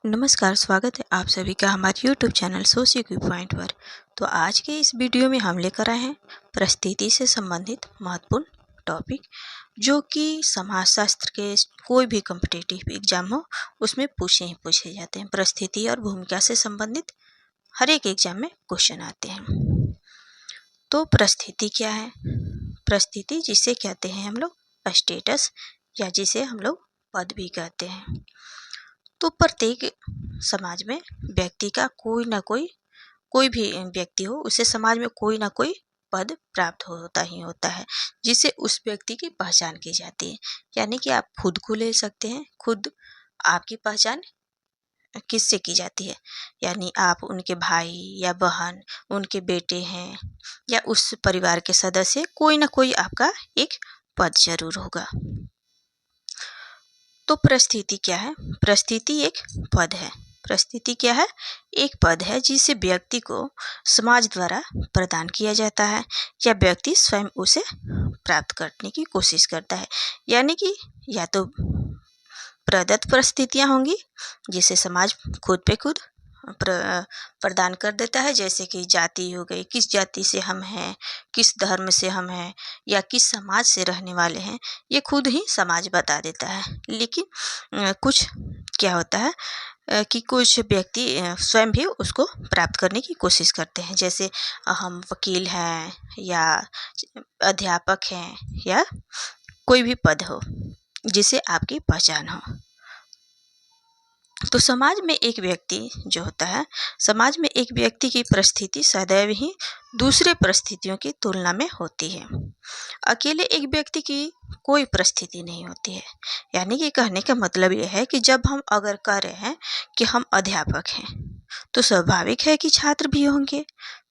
नमस्कार, स्वागत है आप सभी का हमारे YouTube चैनल सोशियो की पॉइंट पर। तो आज के इस वीडियो में हम लेकर आए हैं परिस्थिति से संबंधित महत्वपूर्ण टॉपिक, जो कि समाजशास्त्र के कोई भी कॉम्पिटिटिव एग्जाम हो उसमें पूछे जाते हैं। परिस्थिति और भूमिका से संबंधित हर एक एग्जाम में क्वेश्चन आते हैं। तो परिस्थिति क्या है? परिस्थिति जिसे कहते हैं हम लोग स्टेटस, या जिसे हम लोग पद भी कहते हैं। तो प्रत्येक समाज में व्यक्ति का कोई भी व्यक्ति हो, उसे समाज में कोई ना कोई पद प्राप्त होता ही होता है, जिससे उस व्यक्ति की पहचान की जाती है। यानी कि आप खुद को ले सकते हैं, खुद आपकी पहचान किससे की जाती है? यानी आप उनके भाई या बहन, उनके बेटे हैं, या उस परिवार के सदस्य, कोई ना कोई आपका एक पद जरूर होगा। तो परिस्थिति क्या है? परिस्थिति एक पद है। परिस्थिति क्या है? एक पद है जिसे व्यक्ति को समाज द्वारा प्रदान किया जाता है, या व्यक्ति स्वयं उसे प्राप्त करने की कोशिश करता है। यानी कि या तो प्रदत्त परिस्थितियां होंगी, जिसे समाज खुद पे खुद प्रदान कर देता है, जैसे कि जाति हो गई, किस जाति से हम हैं, किस धर्म से हम हैं, या किस समाज से रहने वाले हैं, ये खुद ही समाज बता देता है। लेकिन कुछ क्या होता है कि कुछ व्यक्ति स्वयं भी उसको प्राप्त करने की कोशिश करते हैं, जैसे हम वकील हैं, या अध्यापक हैं, या कोई भी पद हो जिसे आपकी पहचान हो। तो समाज में एक व्यक्ति जो होता है, समाज में एक व्यक्ति की परिस्थिति सदैव ही दूसरे परिस्थितियों की तुलना में होती है। अकेले एक व्यक्ति की कोई परिस्थिति नहीं होती है। यानी कि कहने का मतलब यह है कि जब हम अगर कह रहे हैं कि हम अध्यापक हैं, तो स्वाभाविक है कि छात्र भी होंगे।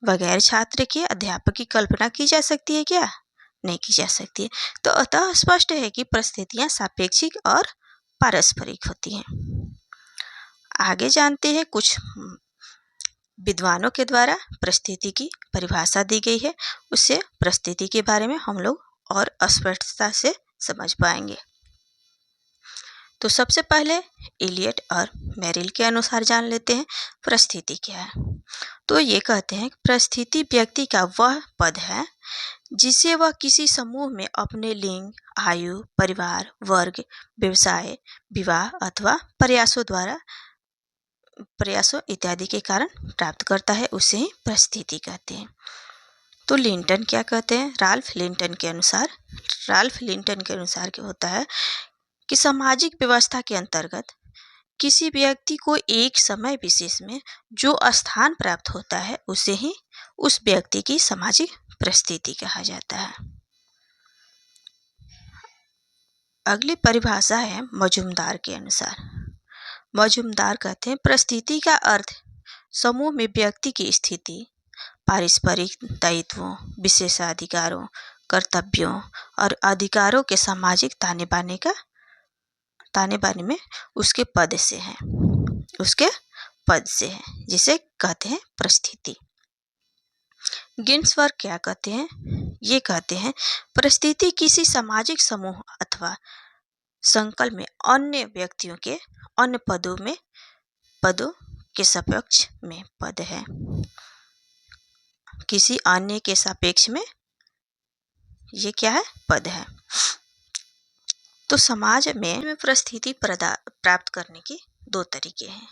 बगैर छात्र के अध्यापक की कल्पना की जा सकती है क्या? नहीं की जा सकती है। तो अतः स्पष्ट है कि परिस्थितियां सापेक्षिक और पारस्परिक होती हैं। आगे जानते हैं कुछ विद्वानों के द्वारा परिस्थिति की परिभाषा दी गई है, उससे परिस्थिति के बारे में हम लोग और स्पष्टता से समझ पाएंगे। तो सबसे पहले इलियट और मेरिल के अनुसार जान लेते हैं परिस्थिति क्या है। तो ये कहते हैं कि परिस्थिति व्यक्ति का वह पद है जिसे वह किसी समूह में अपने लिंग, आयु, परिवार, वर्ग, व्यवसाय, विवाह अथवा प्रयासों इत्यादि के कारण प्राप्त करता है, उसे ही परिस्थिति कहते हैं। तो लिंटन क्या कहते हैं? राल्फ लिंटन के अनुसार क्या होता है कि सामाजिक व्यवस्था के अंतर्गत किसी व्यक्ति को एक समय विशेष में जो स्थान प्राप्त होता है, उसे ही उस व्यक्ति की सामाजिक परिस्थिति कहा जाता है। अगली परिभाषा है मजूमदार के अनुसार। मजूमदार कहते हैं परिस्थिति का अर्थ समूह में व्यक्ति की स्थिति, पारस्परिक दायित्वों, विशेषाधिकारों, कर्तव्यों और अधिकारों के सामाजिक ताने बाने में उसके पद से है, जिसे कहते हैं परिस्थिति। गिन्सबर्ग क्या कहते हैं? ये कहते हैं परिस्थिति किसी सामाजिक समूह अथवा संकल्प में अन्य व्यक्तियों के अन्य पदों के सापेक्ष में पद है। किसी अन्य के सापेक्ष में ये क्या है? पद है। तो समाज में परिस्थिति प्राप्त करने की दो तरीके हैं।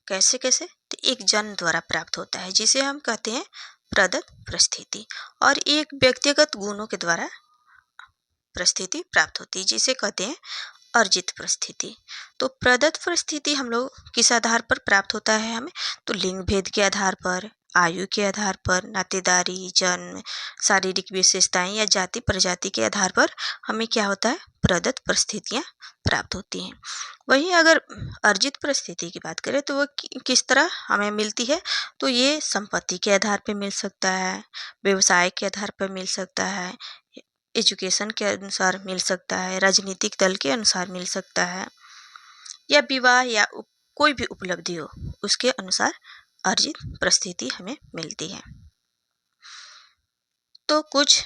कैसे? तो एक जन्म द्वारा प्राप्त होता है, जिसे हम कहते हैं प्रदत्त परिस्थिति, और एक व्यक्तिगत गुणों के द्वारा परिस्थिति प्राप्त होती है, जिसे कहते हैं अर्जित परिस्थिति। तो प्रदत्त परिस्थिति हम लोग किस आधार पर प्राप्त होता है हमें? तो लिंग भेद के आधार पर, आयु के आधार पर, नातेदारी, जन्म, शारीरिक विशेषताएं या जाति प्रजाति के आधार पर हमें क्या होता है? प्रदत्त परिस्थितियां प्राप्त होती हैं। वहीं अगर अर्जित परिस्थिति की बात करें तो वो किस तरह हमें मिलती है? तो ये संपत्ति के आधार पर मिल सकता है, व्यवसाय के आधार पर मिल सकता है, एजुकेशन के अनुसार मिल सकता है, राजनीतिक दल के अनुसार मिल सकता है, या विवाह या कोई भी उपलब्धि हो उसके अनुसार अर्जित परिस्थिति हमें मिलती है। तो कुछ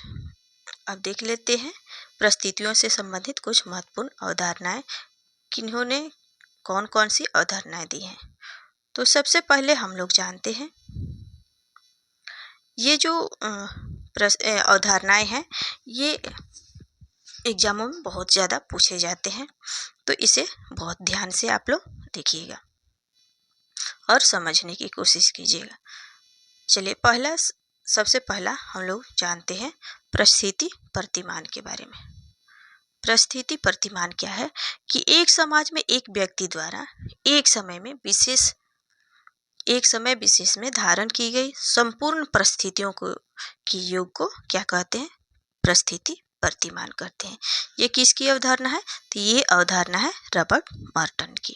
अब देख लेते हैं परिस्थितियों से संबंधित कुछ महत्वपूर्ण अवधारणाएं, किन्होंने कौन कौन सी अवधारणाएं दी हैं। तो सबसे पहले हम लोग जानते हैं ये जो अवधारणाएं हैं ये एग्जामों में बहुत ज़्यादा पूछे जाते हैं, तो इसे बहुत ध्यान से आप लोग देखिएगा और समझने की कोशिश कीजिएगा। चलिए सबसे पहला हम लोग जानते हैं परिस्थिति प्रतिमान के बारे में। परिस्थिति प्रतिमान क्या है कि एक समाज में एक व्यक्ति द्वारा एक समय विशेष में धारण की गई संपूर्ण परिस्थितियों की योग को क्या कहते हैं, परिस्थिति प्रतिमान कहते हैं। ये किसकी अवधारणा है, तो ये अवधारणा है रॉबर्ट मॉर्टन की।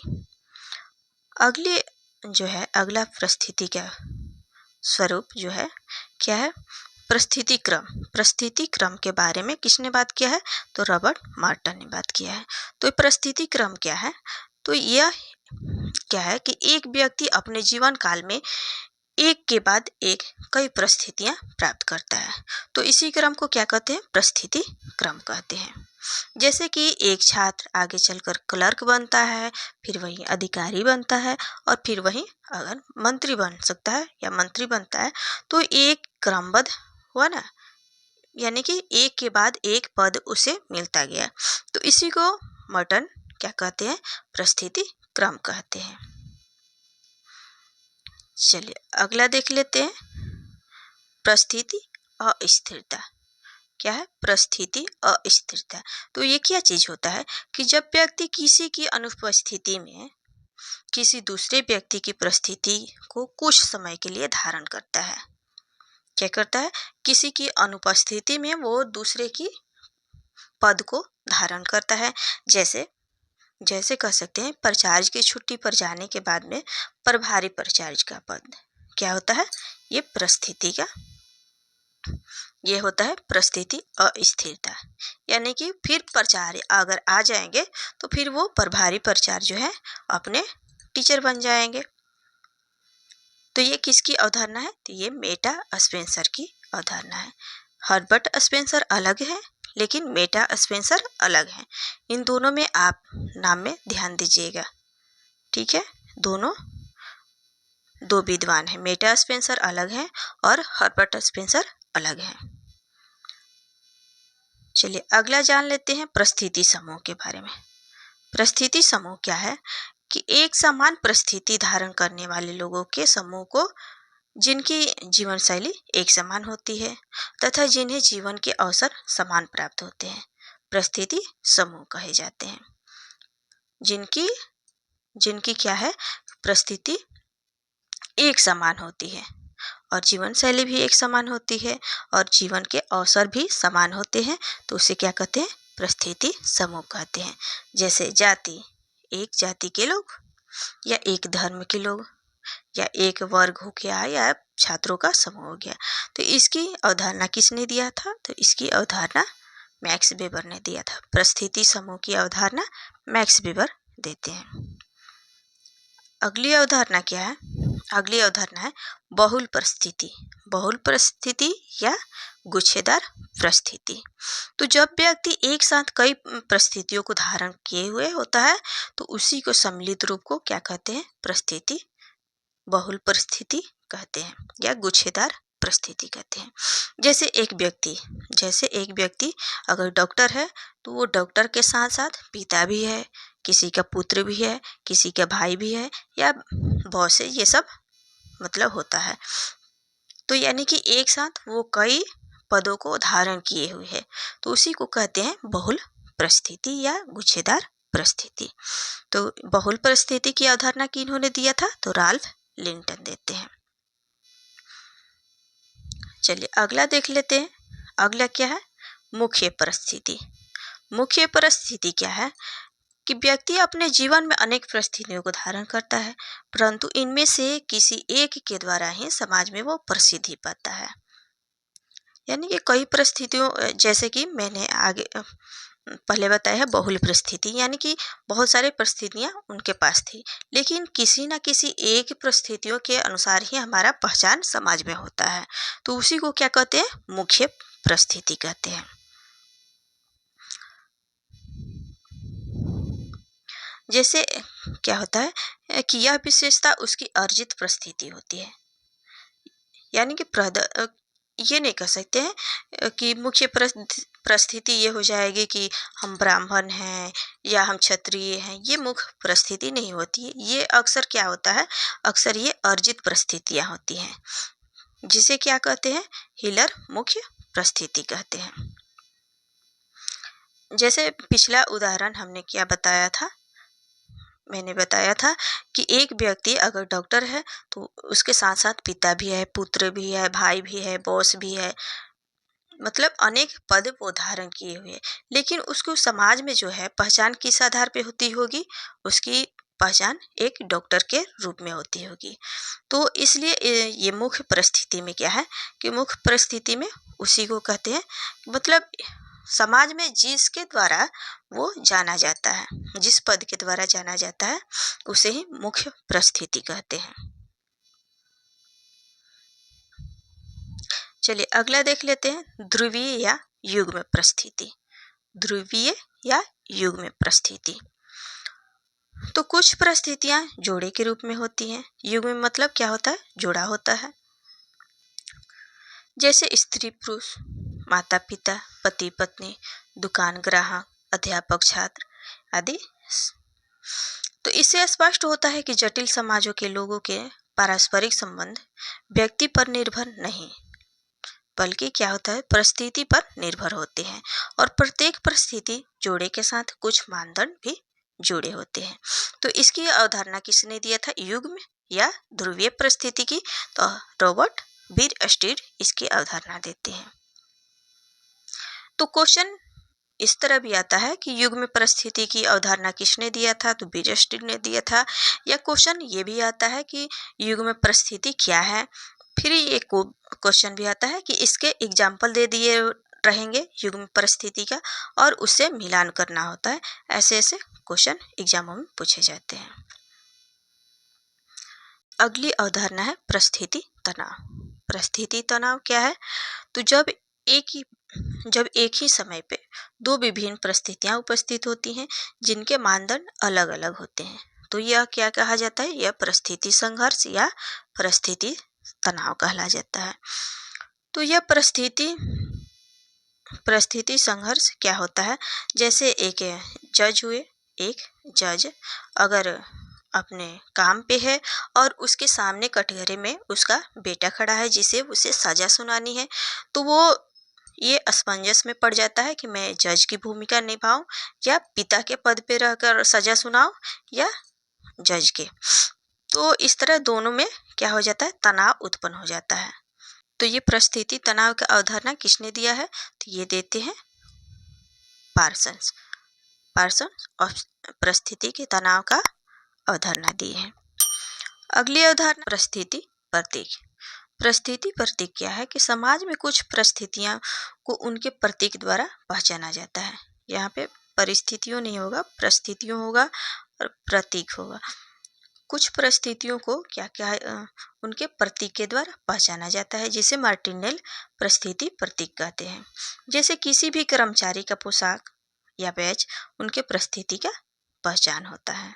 अगला परिस्थिति का स्वरूप जो है क्या है, परिस्थिति क्रम। परिस्थिति क्रम के बारे में किसने बात किया है, तो रॉबर्ट मॉर्टन ने बात किया है। तो परिस्थिति क्रम क्या है, तो यह क्या है कि एक व्यक्ति अपने जीवन काल में एक के बाद एक कई परिस्थितियां प्राप्त करता है, तो इसी क्रम को क्या कहते हैं, परिस्थिति क्रम कहते हैं। जैसे कि एक छात्र आगे चलकर क्लर्क बनता है, फिर वही अधिकारी बनता है और फिर वही अगर मंत्री बन सकता है या मंत्री बनता है, तो एक क्रमबद्ध हुआ ना, यानी कि एक के बाद एक पद उसे मिलता गया, तो इसी को मॉर्टन क्या कहते हैं, परिस्थिति क्रम कहते हैं। चलिए अगला देख लेते हैं, परिस्थिति अस्थिरता। क्या है, परिस्थिति अस्थिरता। तो ये क्या चीज होता है कि जब व्यक्ति किसी की अनुपस्थिति में किसी दूसरे व्यक्ति की परिस्थिति को कुछ समय के लिए धारण करता है। क्या करता है, किसी की अनुपस्थिति में वो दूसरे की पद को धारण करता है। जैसे कह सकते हैं परिचार्ज की छुट्टी पर जाने के बाद में प्रभारी परिचार्ज का पद क्या होता है, ये होता है परिस्थिति अस्थिरता। यानी कि फिर प्राचार्य अगर आ जाएंगे तो फिर वो प्रभारी प्राचार्य जो है अपने टीचर बन जाएंगे। तो ये किसकी अवधारणा है, तो ये मेटा स्पेंसर की अवधारणा है। हर्बर्ट स्पेंसर अलग है लेकिन मेटा स्पेंसर अलग है। इन दोनों में आप नाम में ध्यान दीजिएगा, ठीक है। दोनों दो विद्वान हैं, मेटा स्पेंसर अलग है और हर्बर्ट स्पेंसर अलग है। चलिए अगला जान लेते हैं परिस्थिति समूह के बारे में। परिस्थिति समूह क्या है कि एक समान परिस्थिति धारण करने वाले लोगों के समूह को जिनकी जीवन शैली एक समान होती है तथा जिन्हें जीवन के अवसर समान प्राप्त होते हैं, परिस्थिति समूह कहे जाते हैं। जिनकी क्या है, परिस्थिति एक समान होती है और जीवन शैली भी एक समान होती है और जीवन के अवसर भी समान होते हैं, तो उसे क्या कहते हैं, परिस्थिति समूह कहते हैं। जैसे जाति, एक जाति के लोग या एक धर्म के लोग या एक वर्ग हो गया या छात्रों का समूह हो गया। तो इसकी अवधारणा किसने दिया था, तो इसकी अवधारणा मैक्स वेबर ने दिया था। परिस्थिति समूह की अवधारणा मैक्स वेबर देते हैं। अगली अवधारणा क्या है, अगली अवधारणा है बहुल परिस्थिति। बहुल परिस्थिति या गुच्छेदार परिस्थिति। तो जब व्यक्ति एक साथ कई परिस्थितियों को धारण किए हुए होता है तो उसी को सम्मिलित रूप को क्या कहते हैं, परिस्थिति बहुल परिस्थिति कहते हैं या गुच्छेदार परिस्थिति कहते हैं। जैसे एक व्यक्ति अगर डॉक्टर है तो वो डॉक्टर के साथ साथ पिता भी है, किसी का पुत्र भी है, किसी का भाई भी है या बॉस है, ये सब मतलब होता है। तो यानी कि एक साथ वो कई पदों को धारण किए हुए है, तो उसी को कहते हैं बहुल परिस्थिति या गुच्छेदार परिस्थिति। तो बहुल परिस्थिति की अवधारणा किन्होंने दिया था, तो राल्फ लिंटन देते हैं। चलिए अगला देख लेते हैं। अगला क्या है, मुख्य परिस्थिति। मुख्य परिस्थिति क्या है कि व्यक्ति अपने जीवन में अनेक परिस्थितियों को धारण करता है परंतु इनमें से किसी एक के द्वारा ही समाज में वो प्रसिद्धि पाता है। यानी कि कई परिस्थितियों, जैसे कि मैंने आगे पहले बताया है बहुल परिस्थिति, यानी कि बहुत सारी परिस्थितियां उनके पास थी लेकिन किसी न किसी एक परिस्थितियों के अनुसार ही हमारा पहचान समाज में होता है, तो उसी को क्या कहते हैं, मुख्य परिस्थिति कहते हैं। जैसे क्या होता है कि यह विशेषता उसकी अर्जित परिस्थिति होती है। यानी कि ये नहीं कह सकते हैं कि मुख्य परिस्थिति ये हो जाएगी कि हम ब्राह्मण हैं या हम क्षत्रिय हैं, ये मुख्य परिस्थिति नहीं होती है। ये अक्सर क्या होता है, अक्सर ये अर्जित परिस्थितियाँ होती हैं, जिसे क्या कहते हैं, हीलर मुख्य परिस्थिति कहते हैं। जैसे पिछला उदाहरण हमने क्या बताया था, मैंने बताया था कि एक व्यक्ति अगर डॉक्टर है तो उसके साथ साथ पिता भी है, पुत्र भी है, भाई भी है, बॉस भी है, मतलब अनेक पद वो धारण किए हुए, लेकिन उसको समाज में जो है पहचान किस आधार पे होती होगी, उसकी पहचान एक डॉक्टर के रूप में होती होगी। तो इसलिए ये मुख्य परिस्थिति में क्या है कि मुख्य परिस्थिति में उसी को कहते हैं, मतलब समाज में जिसके द्वारा वो जाना जाता है, जिस पद के द्वारा जाना जाता है, उसे ही मुख्य परिस्थिति कहते हैं। चलिए अगला देख लेते हैं, ध्रुवीय या युग्म परिस्थिति। ध्रुवीय या युग्म परिस्थिति, तो कुछ परिस्थितियां जोड़े के रूप में होती हैं। युग्म मतलब क्या होता है, जोड़ा होता है। जैसे स्त्री पुरुष, माता पिता, पति पत्नी, दुकान ग्राहक, अध्यापक छात्र आदि। तो इससे स्पष्ट होता है कि जटिल समाजों के लोगों के पारस्परिक संबंध व्यक्ति पर निर्भर नहीं, बल्कि क्या होता है, परिस्थिति पर निर्भर होते हैं, और प्रत्येक परिस्थिति जोड़े के साथ कुछ मानदंड भी जुड़े होते हैं। तो इसकी अवधारणा किसने दिया था, युग्म या ध्रुवीय परिस्थिति की? तो रॉबर्ट बीरस्टीड इसकी अवधारणा देते हैं। तो क्वेश्चन इस तरह भी आता है कि युग्म परिस्थिति की अवधारणा किसने दिया था, तो बीरस्टीड ने दिया था। या क्वेश्चन ये भी आता है कि युग्म परिस्थिति क्या है। फिर ये क्वेश्चन भी आता है कि इसके एग्जाम्पल दे दिए रहेंगे युग्म परिस्थिति का, और उससे मिलान करना होता है। ऐसे ऐसे क्वेश्चन एग्जामों में पूछे जाते हैं। अगली अवधारणा है परिस्थिति तनाव। परिस्थिति तनाव क्या है, तो जब एक ही समय पे दो विभिन्न परिस्थितियां उपस्थित होती हैं जिनके मानदंड अलग अलग होते हैं, तो यह क्या कहा जाता है, यह परिस्थिति संघर्ष या परिस्थिति तनाव कहला जाता है। तो यह परिस्थिति संघर्ष क्या होता है, जैसे एक जज हुए, एक जज अगर अपने काम पे है और उसके सामने कटघरे में उसका बेटा खड़ा है जिसे उसे सजा सुनानी है, तो वो ये असमंजस में पड़ जाता है कि मैं जज की भूमिका निभाऊं या पिता के पद पे रहकर सजा सुनाऊं या जज के। तो इस तरह दोनों में क्या हो जाता है, तनाव उत्पन्न हो जाता है। तो ये परिस्थिति तनाव का अवधारणा किसने दिया है, तो ये देते हैं पार्सन्स परिस्थिति के तनाव का अवधारणा दी है। अगली अवधारणा परिस्थिति प्रतीक। परिस्थिति प्रतीक क्या है कि समाज में कुछ परिस्थितियां को उनके प्रतीक द्वारा पहचाना जाता है। यहाँ पे परिस्थितियों नहीं होगा, परिस्थितियों होगा और प्रतीक होगा। कुछ परिस्थितियों को उनके प्रतीक के द्वारा पहचाना जाता है, जिसे मार्टिनेल परिस्थिति प्रतीक कहते हैं। जैसे किसी भी कर्मचारी का पोशाक या बैज उनके परिस्थिति का पहचान होता है।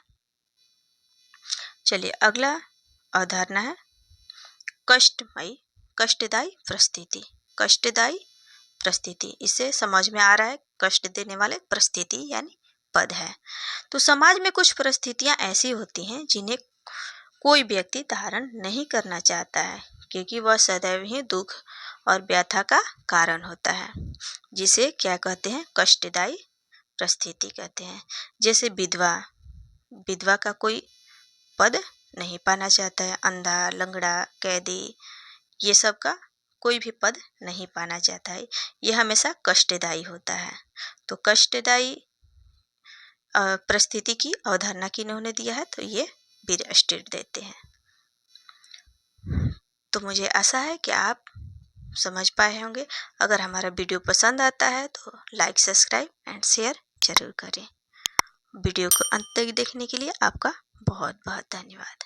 चलिए अगला अवधारणा है कष्टदायी परिस्थिति। कष्टदायी परिस्थिति, इससे समझ में आ रहा है कष्ट देने वाले परिस्थिति यानी पद है। तो समाज में कुछ परिस्थितियां ऐसी होती हैं जिन्हें कोई व्यक्ति धारण नहीं करना चाहता है, क्योंकि वह सदैव ही दुख और व्यथा का कारण होता है, जिसे क्या कहते हैं, कष्टदायी परिस्थिति कहते हैं। जैसे विधवा का कोई पद नहीं पाना चाहता है, अंधा, लंगड़ा, कैदी, ये सब का कोई भी पद नहीं पाना चाहता है, यह हमेशा कष्टदायी होता है। तो कष्टदायी परिस्थिति की अवधारणा किन्होंने दिया है, तो ये बीरस्टीड देते हैं। तो मुझे आशा है कि आप समझ पाए होंगे। अगर हमारा वीडियो पसंद आता है तो लाइक, सब्सक्राइब एंड शेयर जरूर करें। वीडियो को अंत तक देखने के लिए आपका बहुत बहुत धन्यवाद।